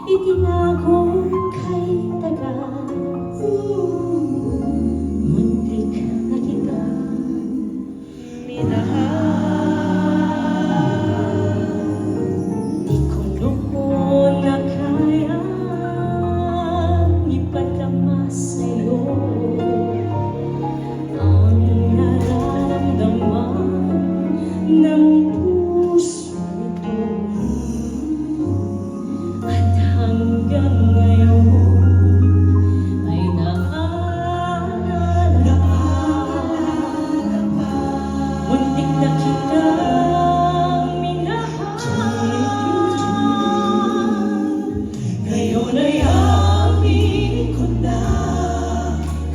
itinago kay tagal. Muntik na kita minahal. Di ko noon na kayang ipadama sa'yo ang nararamdaman ng puso ito. At hanggang ngayon ay naalala pa. Muntik na kitang minahal. Ngayon ay aminin ko na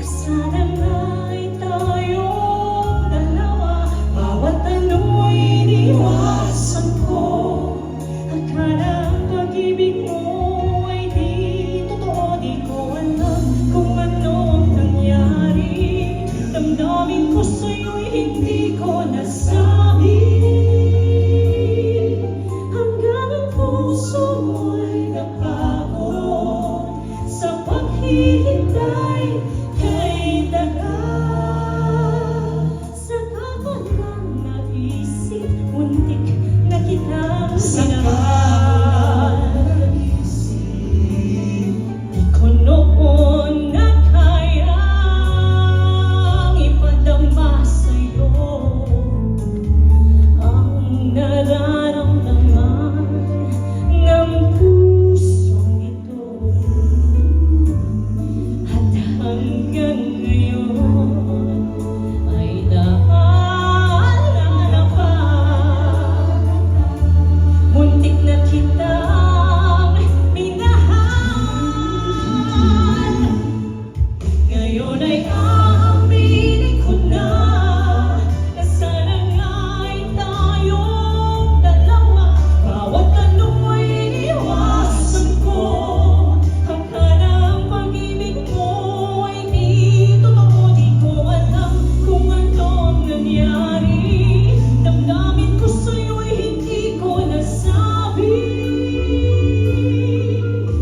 sana nga'y tayong dalawa. Bawat ano'y iniwasan ko. Akala ang pag-ibig mo ay di totoo. Di ko alam kung ano ang nangyari. Damdamin ko sa'yo'y hindi ko nasabi. Hanggang ang puso mo'y napagod sa paghihintay kay tagal. Sa tagal ng naisip, muntik na kitang minahal. Di ko noon na kayang ipadama sa'yo ang nararamdaman ng pusong ito. At hanggang ngayon ay naalala pa. Muntik na kitang minahal. Ngayon ay aaminin ko na sana nga'y tayong dalawa. Bawat ano'y iniwasan ko. Akala ang pag-ibig mo ay di totoo. Di ko alam kung ano ang nangyari. Damdamin ko sa'yo'y hindi ko nasabi.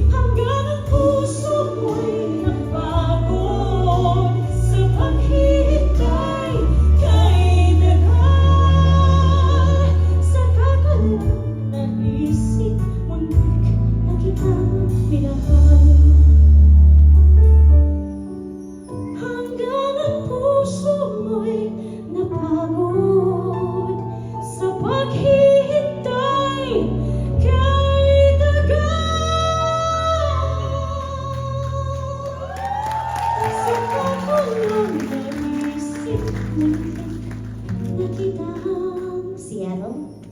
Hanggang ang puso mo'y napagod sa paghihintay kay tagal. Sa tagal ng naisip, muntik na kitang minahal. Hanggang ang puso mo'y napagod sa paghihintay kay tagal. Sa tagal ng naisip, muntik na kitang Seattle.